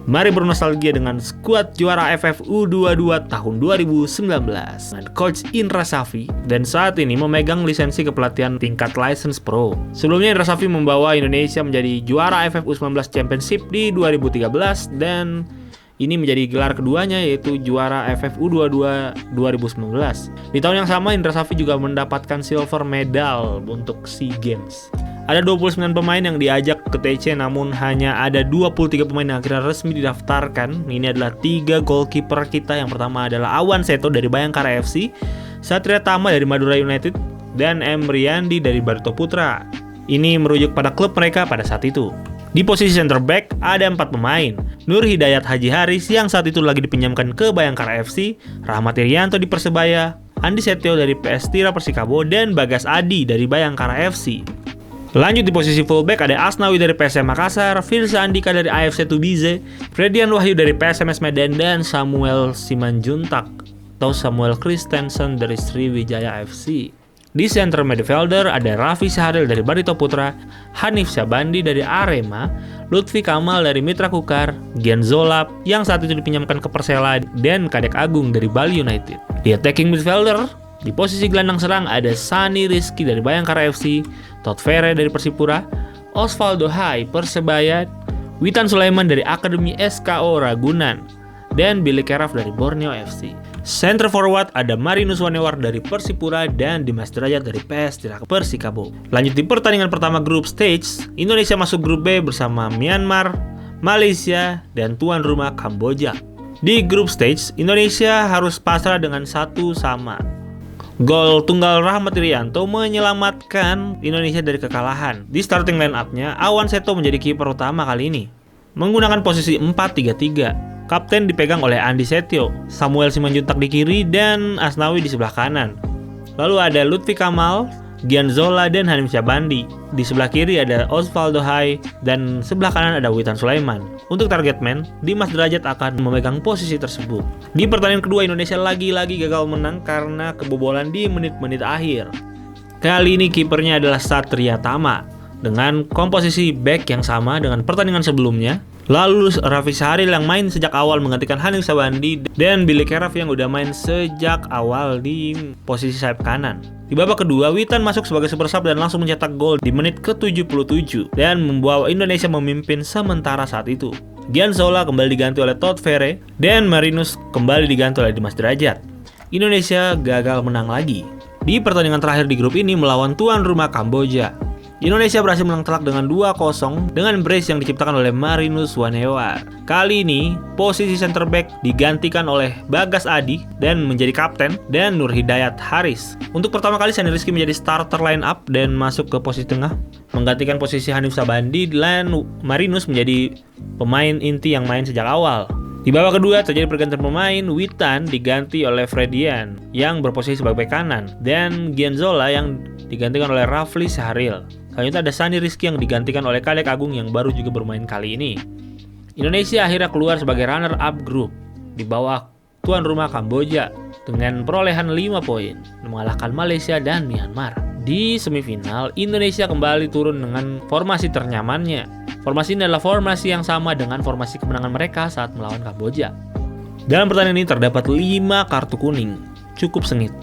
Mari bernostalgia dengan skuad juara AFF U22 tahun 2019 dengan Coach Indra Shafy dan saat ini memegang lisensi kepelatihan tingkat License Pro. Sebelumnya Indra Shafy membawa Indonesia menjadi juara AFF U19 Championship di 2013 dan ini menjadi gelar keduanya yaitu juara AFF U22 2019. Di tahun yang sama Indra Shafy juga mendapatkan silver medal untuk SEA Games. Ada 29 pemain yang diajak ke TC namun hanya ada 23 pemain yang akhirnya resmi didaftarkan. Ini adalah 3 goalkeeper kita. Yang pertama adalah Awan Seto dari Bayangkara FC, Satria Tama dari Madura United, dan M. Riyandi dari Barito Putra. Ini merujuk pada klub mereka pada saat itu. Di posisi center back ada 4 pemain. Nur Hidayat Haji Haris yang saat itu lagi dipinjamkan ke Bayangkara FC, Rahmat Irianto di Persebaya, Andi Setio dari PS Tira Persikabo, dan Bagas Adi dari Bayangkara FC. Lanjut di posisi fullback ada Asnawi dari PSM Makassar, Firza Andika dari AFC Tubize, Fredian Wahyu dari PSMS Medan, dan Samuel Simanjuntak atau Samuel Kristensen dari Sriwijaya FC. Di center midfielder ada Raffi Syahril dari Barito Putra, Hanif Syabandi dari Arema, Lutfi Kamal dari Mitra Kukar, Gian Zolap yang saat itu dipinjamkan ke Persela, dan Kadek Agung dari Bali United. Di attacking midfielder, di posisi gelandang serang ada Sani Rizky dari Bayangkara FC, Todd Ferre dari Persipura, Osvaldo Hai Persebaya, Witan Sulaiman dari Akademi SKO Ragunan, dan Billy Keraf dari Borneo FC. Center forward ada Marinus Wanewar dari Persipura dan Dimas Derajat dari PS Tira Persikabo. Lanjut di pertandingan pertama grup stage, Indonesia masuk grup B bersama Myanmar, Malaysia, dan tuan rumah Kamboja. Di grup stage, Indonesia harus pasrah dengan 1-1. Gol tunggal Rahmat Irianto menyelamatkan Indonesia dari kekalahan. Di starting line up-nya, Awan Seto menjadi kiper utama kali ini. Menggunakan posisi 4-3-3. Kapten dipegang oleh Andi Setio, Samuel Simanjuntak di kiri, dan Asnawi di sebelah kanan. Lalu ada Lutfi Kamal, Gian Zola, dan Hanif Syabandi. Di sebelah kiri ada Osvaldo Hai, dan sebelah kanan ada Witan Sulaiman. Untuk target man, Dimas Derajat akan memegang posisi tersebut. Di pertandingan kedua, Indonesia lagi-lagi gagal menang karena kebobolan di menit-menit akhir. Kali ini kipernya adalah Satria Tama dengan komposisi back yang sama dengan pertandingan sebelumnya. Lalu Raffi Syahril yang main sejak awal menggantikan Hanif Syabandi, dan Billy Keraf yang udah main sejak awal di posisi sayap kanan. Di babak kedua, Witan masuk sebagai super sub dan langsung mencetak gol di menit ke-77 dan membawa Indonesia memimpin sementara saat itu. Gian Zola kembali diganti oleh Todd Ferre dan Marinus kembali diganti oleh Dimas Derajat. Indonesia gagal menang lagi. Di pertandingan terakhir di grup ini melawan tuan rumah Kamboja, Indonesia berhasil menang telak dengan 2-0 dengan brace yang diciptakan oleh Marinus Wanewar. Kali ini, posisi center back digantikan oleh Bagas Adi dan menjadi kapten, dan Nur Hidayat Haris. Untuk pertama kali Sani Rizky menjadi starter line up dan masuk ke posisi tengah, menggantikan posisi Hanif Syabandi, dan Marinus menjadi pemain inti yang main sejak awal. Di babak kedua terjadi pergantian pemain, Witan diganti oleh Fredian yang berposisi sebagai bek kanan, dan Gian Zola yang digantikan oleh Rafli Syahril. Selanjutnya ada Sani Rizky yang digantikan oleh Kadek Agung yang baru juga bermain kali ini. Indonesia akhirnya keluar sebagai runner-up grup di bawah tuan rumah Kamboja dengan perolehan 5 poin, mengalahkan Malaysia dan Myanmar. Di semifinal, Indonesia kembali turun dengan formasi ternyamannya. Formasi ini adalah formasi yang sama dengan formasi kemenangan mereka saat melawan Kamboja. Dalam pertandingan ini terdapat 5 kartu kuning, cukup sengit.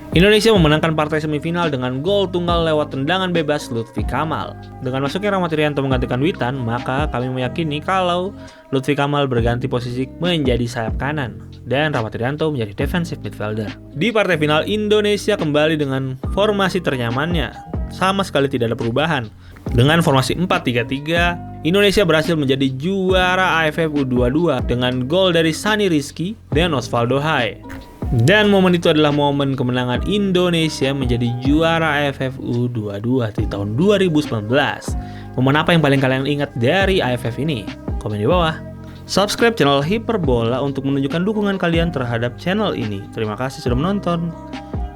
Indonesia memenangkan partai semifinal dengan gol tunggal lewat tendangan bebas Lutfi Kamal. Dengan masuknya Rahmat Irianto menggantikan Witan, maka kami meyakini kalau Lutfi Kamal berganti posisi menjadi sayap kanan dan Rahmat Irianto menjadi defensive midfielder. Di partai final, Indonesia kembali dengan formasi ternyamannya, sama sekali tidak ada perubahan. Dengan formasi 4-3-3, Indonesia berhasil menjadi juara AFF U22 dengan gol dari Sani Rizky dan Osvaldo Hai. Dan momen itu adalah momen kemenangan Indonesia menjadi juara AFF U22 di tahun 2019. Momen apa yang paling kalian ingat dari AFF ini? Komen di bawah. Subscribe channel Hiperbola untuk menunjukkan dukungan kalian terhadap channel ini. Terima kasih sudah menonton,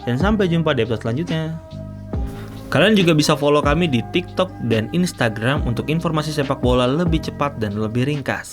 dan sampai jumpa di episode selanjutnya. Kalian juga bisa follow kami di TikTok dan Instagram untuk informasi sepak bola lebih cepat dan lebih ringkas.